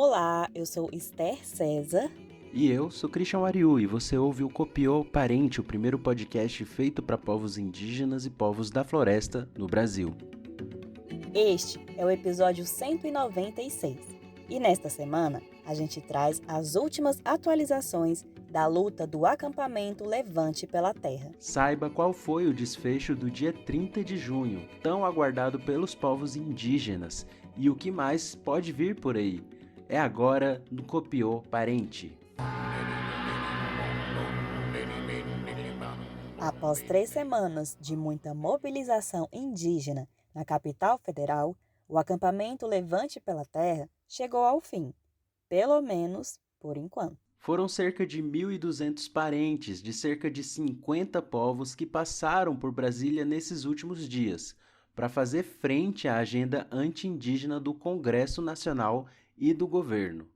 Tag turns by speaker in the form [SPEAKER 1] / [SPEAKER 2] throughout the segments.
[SPEAKER 1] Olá, eu sou Esther César.
[SPEAKER 2] E eu sou Christian Ariu e você ouve o Copiou Parente, o primeiro podcast feito para povos indígenas e povos da floresta no Brasil.
[SPEAKER 1] Este é o episódio 196 e nesta semana a gente traz as últimas atualizações da luta do acampamento Levante pela Terra.
[SPEAKER 2] Saiba qual foi o desfecho do dia 30 de junho, tão aguardado pelos povos indígenas, e o que mais pode vir por aí. É agora no Copiou Parente.
[SPEAKER 1] Após 3 semanas de muita mobilização indígena na capital federal, o acampamento Levante pela Terra chegou ao fim, pelo menos por enquanto.
[SPEAKER 2] Foram cerca de 1.200 parentes de cerca de 50 povos que passaram por Brasília nesses últimos dias, para fazer frente à agenda anti-indígena do Congresso Nacional e do governo.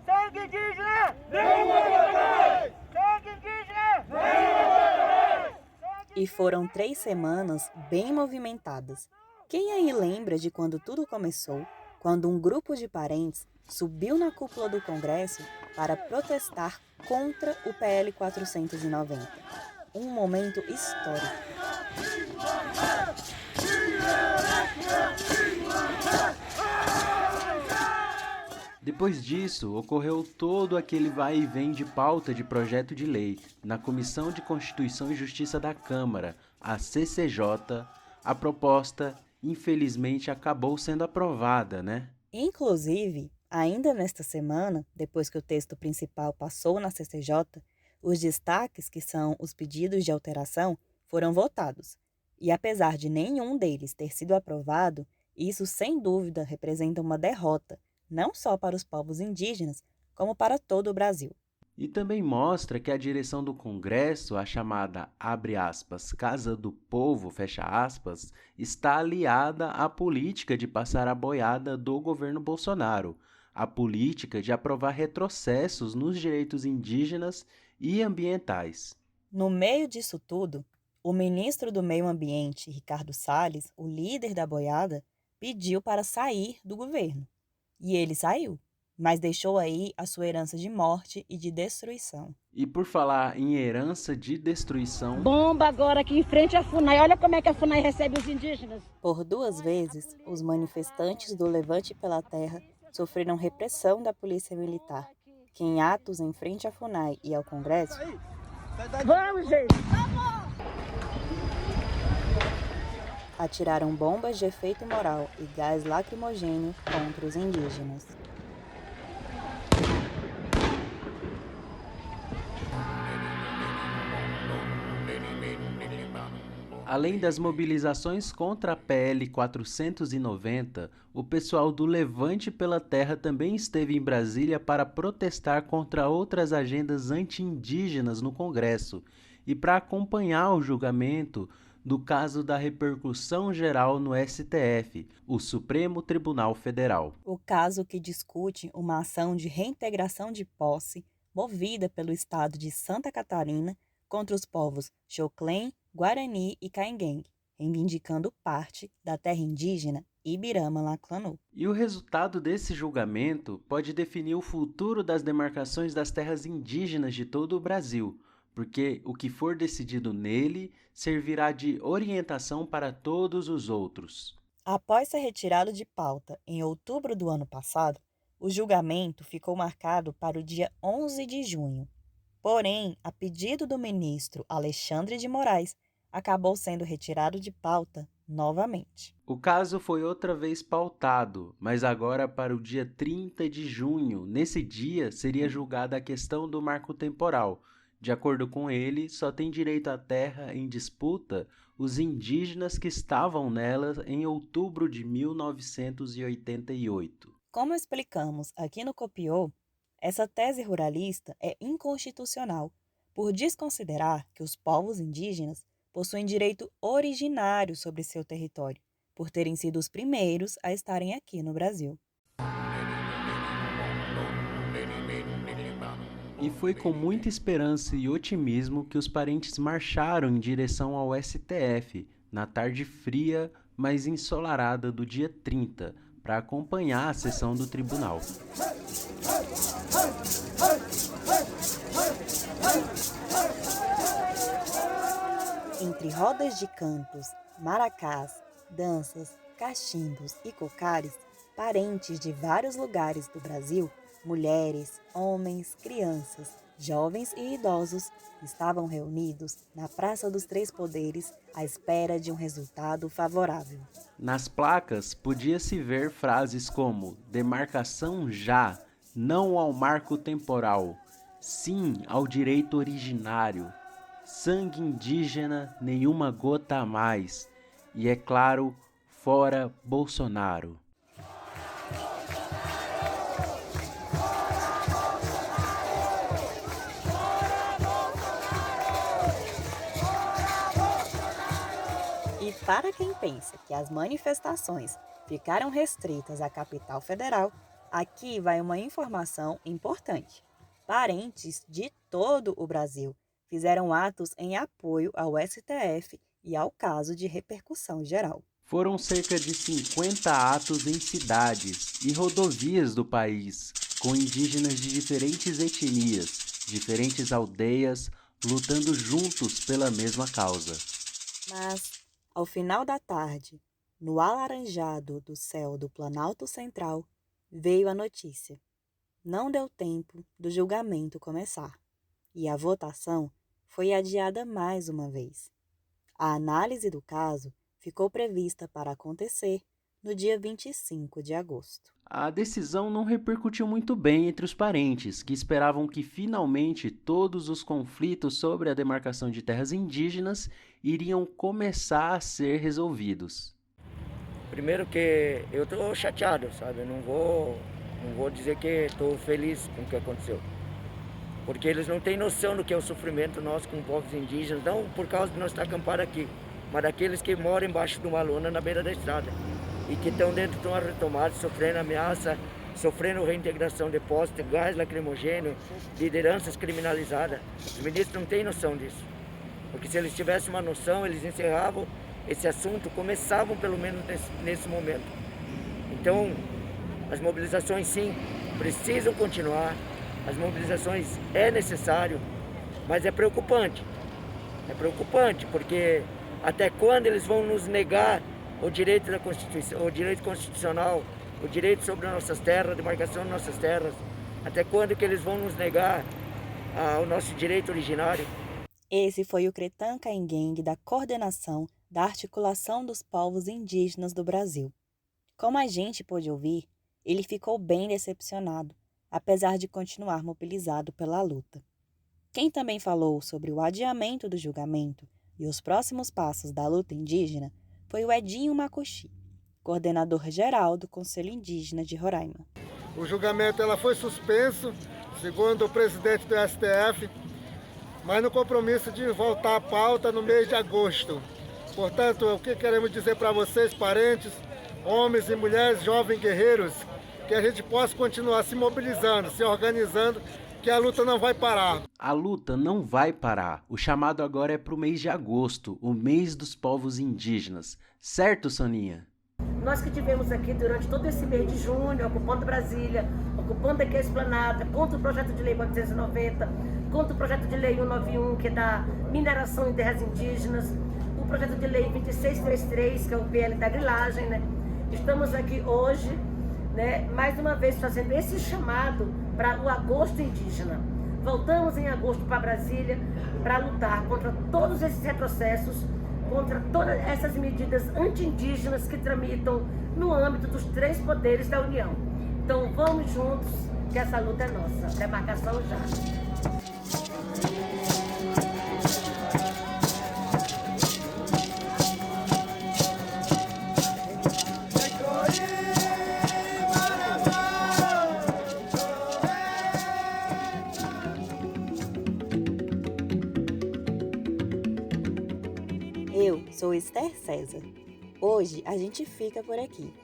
[SPEAKER 3] Sangue indígena! Não atrás! Sangue indígena! Não atrás!
[SPEAKER 1] E foram 3 semanas bem movimentadas. Quem aí lembra de quando tudo começou, quando um grupo de parentes subiu na cúpula do Congresso para protestar contra o PL 490? Um momento histórico.
[SPEAKER 2] Depois disso, ocorreu todo aquele vai e vem de pauta de projeto de lei na Comissão de Constituição e Justiça da Câmara, a CCJ. A proposta, infelizmente, acabou sendo aprovada, né?
[SPEAKER 1] Inclusive, ainda nesta semana, depois que o texto principal passou na CCJ, os destaques, que são os pedidos de alteração, foram votados. E apesar de nenhum deles ter sido aprovado, isso sem dúvida representa uma derrota, não só para os povos indígenas, como para todo o Brasil.
[SPEAKER 2] E também mostra que a direção do Congresso, a chamada, abre aspas, Casa do Povo, fecha aspas, está aliada à política de passar a boiada do governo Bolsonaro, a política de aprovar retrocessos nos direitos indígenas e ambientais.
[SPEAKER 1] No meio disso tudo, o ministro do Meio Ambiente, Ricardo Salles, o líder da boiada, pediu para sair do governo. E ele saiu, mas deixou aí a sua herança de morte e de destruição.
[SPEAKER 2] E por falar em herança de destruição...
[SPEAKER 4] Bomba agora aqui em frente à FUNAI. Olha como é que a FUNAI recebe os indígenas.
[SPEAKER 1] Por 2 vezes, os manifestantes do Levante pela Terra sofreram repressão da polícia militar, que em atos em frente à FUNAI e ao Congresso...
[SPEAKER 4] Vamos, gente!
[SPEAKER 1] atiraram bombas de efeito moral e gás lacrimogêneo contra os indígenas.
[SPEAKER 2] Além das mobilizações contra a PL 490, o pessoal do Levante pela Terra também esteve em Brasília para protestar contra outras agendas anti-indígenas no Congresso e para acompanhar o julgamento do caso da repercussão geral no STF, o Supremo Tribunal Federal.
[SPEAKER 1] O caso que discute uma ação de reintegração de posse movida pelo estado de Santa Catarina contra os povos Xoclen, Guarani e Cainguengue, reivindicando parte da terra indígena Ibirama-Laclanu.
[SPEAKER 2] E o resultado desse julgamento pode definir o futuro das demarcações das terras indígenas de todo o Brasil, porque o que for decidido nele servirá de orientação para todos os outros.
[SPEAKER 1] Após ser retirado de pauta em outubro do ano passado, o julgamento ficou marcado para o dia 11 de junho. Porém, a pedido do ministro Alexandre de Moraes, acabou sendo retirado de pauta novamente.
[SPEAKER 2] O caso foi outra vez pautado, mas agora para o dia 30 de junho. Nesse dia, seria julgada a questão do marco temporal. De acordo com ele, só tem direito à terra em disputa os indígenas que estavam nela em outubro de 1988.
[SPEAKER 1] Como explicamos aqui no Copiou, essa tese ruralista é inconstitucional por desconsiderar que os povos indígenas possuem direito originário sobre seu território, por terem sido os primeiros a estarem aqui no Brasil.
[SPEAKER 2] E foi com muita esperança e otimismo que os parentes marcharam em direção ao STF, na tarde fria, mas ensolarada do dia 30, para acompanhar a sessão do tribunal.
[SPEAKER 1] Entre rodas de cantos, maracás, danças, cachimbos e cocares, parentes de vários lugares do Brasil, mulheres, homens, crianças, jovens e idosos estavam reunidos na Praça dos Três Poderes à espera de um resultado favorável.
[SPEAKER 2] Nas placas podia-se ver frases como demarcação já, não ao marco temporal, sim ao direito originário, sangue indígena, nenhuma gota a mais, e é claro, fora Bolsonaro.
[SPEAKER 1] E para quem pensa que as manifestações ficaram restritas à capital federal, aqui vai uma informação importante. Parentes de todo o Brasil fizeram atos em apoio ao STF e ao caso de repercussão geral.
[SPEAKER 2] Foram cerca de 50 atos em cidades e rodovias do país, com indígenas de diferentes etnias, diferentes aldeias, lutando juntos pela mesma causa.
[SPEAKER 1] Mas, ao final da tarde, no alaranjado do céu do Planalto Central, veio a notícia. Não deu tempo do julgamento começar, e a votação foi adiada mais uma vez. A análise do caso ficou prevista para acontecer no dia 25 de agosto.
[SPEAKER 2] A decisão não repercutiu muito bem entre os parentes, que esperavam que finalmente todos os conflitos sobre a demarcação de terras indígenas iriam começar a ser resolvidos.
[SPEAKER 5] Primeiro que eu estou chateado, sabe? Eu não vou dizer que estou feliz com o que aconteceu. Porque eles não têm noção do que é o sofrimento nosso com povos indígenas, não por causa de nós estar acampados aqui, mas daqueles que moram embaixo de uma lona na beira da estrada e que estão dentro de uma retomada, sofrendo ameaça, sofrendo reintegração de postos, gás lacrimogêneo, lideranças criminalizadas. Os ministros não têm noção disso, porque se eles tivessem uma noção, eles encerravam esse assunto, começavam pelo menos nesse momento. Então, as mobilizações sim, precisam continuar. As mobilizações é necessário, mas é preocupante. É preocupante porque até quando eles vão nos negar o direito da Constituição, o direito constitucional, o direito sobre as nossas terras, a demarcação de nossas terras? Até quando que eles vão nos negar o nosso direito originário?
[SPEAKER 1] Esse foi o Cretan Kaingang da Coordenação da Articulação dos Povos Indígenas do Brasil. Como a gente pôde ouvir, ele ficou bem decepcionado, apesar de continuar mobilizado pela luta. Quem também falou sobre o adiamento do julgamento e os próximos passos da luta indígena foi o Edinho Macuxi, coordenador-geral do Conselho Indígena de Roraima.
[SPEAKER 6] O julgamento foi suspenso, segundo o presidente do STF, mas no compromisso de voltar à pauta no mês de agosto. Portanto, o que queremos dizer para vocês, parentes, homens e mulheres, jovens guerreiros, que a gente possa continuar se mobilizando, se organizando, que a luta não vai parar.
[SPEAKER 2] A luta não vai parar. O chamado agora é para o mês de agosto, o mês dos povos indígenas. Certo, Soninha?
[SPEAKER 4] Nós que tivemos aqui durante todo esse mês de junho, ocupando Brasília, ocupando aqui a Esplanada, contra o projeto de lei 490, contra o projeto de lei 191, que é da mineração em terras indígenas, o projeto de lei 2633, que é o PL da grilagem, né? Estamos aqui hoje, né, mais uma vez fazendo esse chamado para o agosto indígena. Voltamos em agosto para Brasília para lutar contra todos esses retrocessos, contra todas essas medidas anti-indígenas que tramitam no âmbito dos três poderes da União. Então vamos juntos, que essa luta é nossa. Demarcação já.
[SPEAKER 1] Eu sou Esther César. Hoje a gente fica por aqui.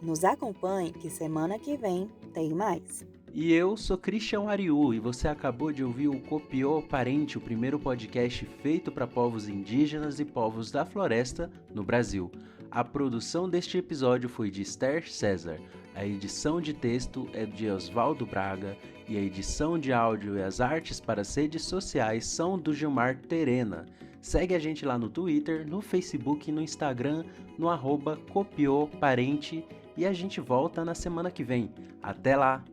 [SPEAKER 1] Nos acompanhe que semana que vem tem mais.
[SPEAKER 2] E eu sou Christian Ariu e você acabou de ouvir o Copiou Parente, o primeiro podcast feito para povos indígenas e povos da floresta no Brasil. A produção deste episódio foi de Esther César, a edição de texto é de Oswaldo Braga e a edição de áudio e as artes para as redes sociais são do Gilmar Terena. Segue a gente lá no Twitter, no Facebook, no Instagram, no @copiouparente e a gente volta na semana que vem. Até lá!